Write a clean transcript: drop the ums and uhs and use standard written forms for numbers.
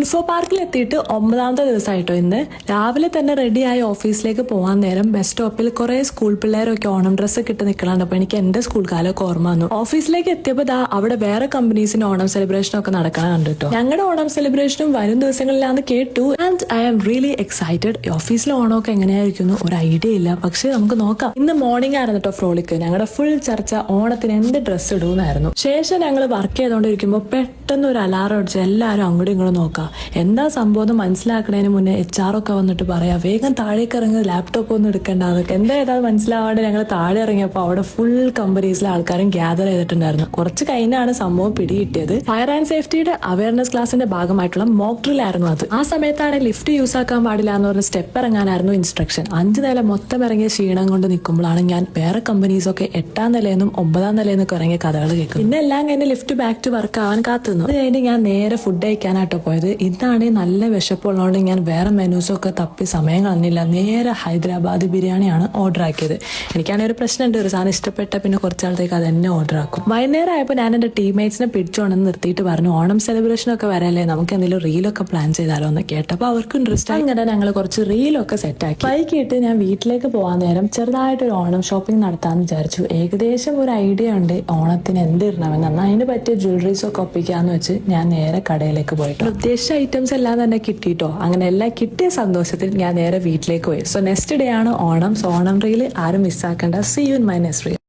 Info പാർക്കിൽ എത്തിയിട്ട് 9ാമത്തെ ദിവസമായിട്ടോ ഇന്ന്. രാവിലെ തന്നെ റെഡിയായി ഓഫീസിലേക്ക് പോകാൻ നേരം ബസ് സ്റ്റോപ്പിൽ കുറെ സ്കൂൾ പിള്ളേരൊക്കെ ഓണം ഡ്രസ്സൊക്കെ ഇട്ട് നിൽക്കണുണ്ടപ്പോൾ എനിക്ക് എന്റെ സ്കൂൾ കാലമൊക്കെ ഓർമ്മ വന്നു. ഓഫീസിലേക്ക് എത്തിയപ്പോൾ അവിടെ വേറെ കമ്പനീസിന്റെ ഓണം സെലിബ്രേഷനും ഒക്കെ നടക്കണം കണ്ടിട്ടോ. ഞങ്ങളുടെ ഓണം സെലിബ്രേഷനും വരും ദിവസങ്ങളിലാന്ന് കേട്ടു. And I am really excited. ഓഫീസിലെ ഓണമൊക്കെ എങ്ങനെയായിരിക്കുന്നു ഒരു ഐഡിയ ഇല്ല, പക്ഷെ നമുക്ക് നോക്കാം. ഇന്ന് മോർണിംഗ് ആയിരുന്നു കേട്ടോ ഫ്ലോളിക്ക്. ഞങ്ങളുടെ ഫുൾ ചർച്ച ഓണത്തിന് എന്ത് ഡ്രസ്സ് ഇടുമെന്നായിരുന്നു. ശേഷം ഞങ്ങൾ വർക്ക് ചെയ്തുകൊണ്ടിരിക്കുമ്പോൾ പെട്ടെന്ന് ഒരു അലാറം അടിച്ച് എല്ലാവരും അങ്ങോട്ടും ഇങ്ങോട്ടും നോക്കാം. എന്താ സംഭവം മനസ്സിലാക്കുന്നതിന് മുന്നേ HR ഒക്കെ വന്നിട്ട് പറയാ വേഗം താഴേക്ക് ഇറങ്ങി ലാപ്ടോപ്പ് ഒന്നും എടുക്കേണ്ട. അതൊക്കെ എന്താ ഏതാത് മനസ്സിലാവാണ്ട് ഞങ്ങൾ താഴെ ഇറങ്ങിയപ്പോൾ അവിടെ ഫുൾ കമ്പനീസിലെ ആൾക്കാരും ഗ്യാദർ ചെയ്തിട്ടുണ്ടായിരുന്നു. കുറച്ച് കഴിഞ്ഞാണ് സംഭവം പിടികിട്ടിയത്. ഫയർ ആൻഡ് സേഫ്റ്റിയുടെ അവയർനെസ് ക്ലാസിന്റെ ഭാഗമായിട്ടുള്ള മോക്ക് ഡ്രിൽ ആയിരുന്നു അത്. ആ സമയത്താണ് ലിഫ്റ്റ് യൂസ് ആക്കാൻ പാടില്ല എന്ന് പറഞ്ഞ സ്റ്റെപ്പ് ഇറങ്ങാനായിരുന്നു ഇൻസ്ട്രക്ഷൻ. 5 നില മൊത്തം ഇറങ്ങിയ ക്ഷീണം കൊണ്ട് നിൽക്കുമ്പോഴാണ് ഞാൻ വേറെ കമ്പനീസൊക്കെ 8ാം നിലയെന്നും 9ാം നിലയെന്നൊക്കെ ഇറങ്ങിയ കഥകൾ കേൾക്കും. പിന്നെ എല്ലാം കഴിഞ്ഞ് ലിഫ്റ്റ് ബാക്ക് ടു വർക്ക് ആവാൻ കാത്തുനിന്നു. അത് കഴിഞ്ഞ് ഞാൻ നേരെ ഫുഡ് കഴിക്കാനായിട്ടോ പോയത്. ഇതാണ് നല്ല വിശപ്പുള്ളതുകൊണ്ട് ഞാൻ വേറെ മെനൂസൊക്കെ തപ്പി സമയം കളഞ്ഞില്ല. നേരെ ഹൈദരാബാദ് ബിരിയാണിയാണ് ഓർഡർ ആക്കിയത്. എനിക്കാണെങ്കിൽ ഒരു പ്രശ്നമുണ്ട്, ഒരു സാധനം ഇഷ്ടപ്പെട്ട പിന്നെ കുറച്ചാളത്തേക്ക് അത് തന്നെ ഓർഡർ ആക്കും. വൈകുന്നേരം ആയപ്പോൾ ഞാൻ എൻ്റെ ടീംമേറ്റ്സിനെ പിടിച്ചോണെന്ന് നിർത്തിയിട്ട് പറഞ്ഞു ഓണം സെലിബ്രേഷനൊക്കെ വരല്ലേ, നമുക്ക് എന്തെങ്കിലും റീലൊക്കെ പ്ലാൻ ചെയ്താലോ എന്ന് കേട്ടപ്പോൾ അവർക്ക് ഇൻട്രസ്റ്റ് ആയി. അങ്ങനെ ഞങ്ങൾ കുറച്ച് റീലൊക്കെ സെറ്റാക്കി. ബൈക്കിട്ട് ഞാൻ വീട്ടിലേക്ക് പോകാൻ നേരം ചെറുതായിട്ടൊരു ഓണം ഷോപ്പിംഗ് നടത്താമെന്ന് വിചാരിച്ചു. ഏകദേശം ഒരു ഐഡിയ ഉണ്ട് ഓണത്തിന് എന്ത് ഇടണമെന്ന്. എന്നാൽ അതിന് പറ്റിയ ജ്വല്ലറീസ് ഒക്കെ ഒപ്പിക്കാന്ന് വെച്ച് ഞാൻ നേരെ കടയിലേക്ക് പോയിട്ട് ഉദ്ദേശിച്ച ഐറ്റംസ് എല്ലാം തന്നെ കിട്ടിയിട്ടോ. അങ്ങനെ എല്ലാം കിട്ടിയ സന്തോഷത്തിൽ ഞാൻ നേരെ വീട്ടിലേക്ക് പോയി. സോ നെക്സ്റ്റ് ഡേ ആണ് ഓണം. സോ ഓണം റീൽ ആരും മിസ്സാക്കണ്ട. See you in my next reel.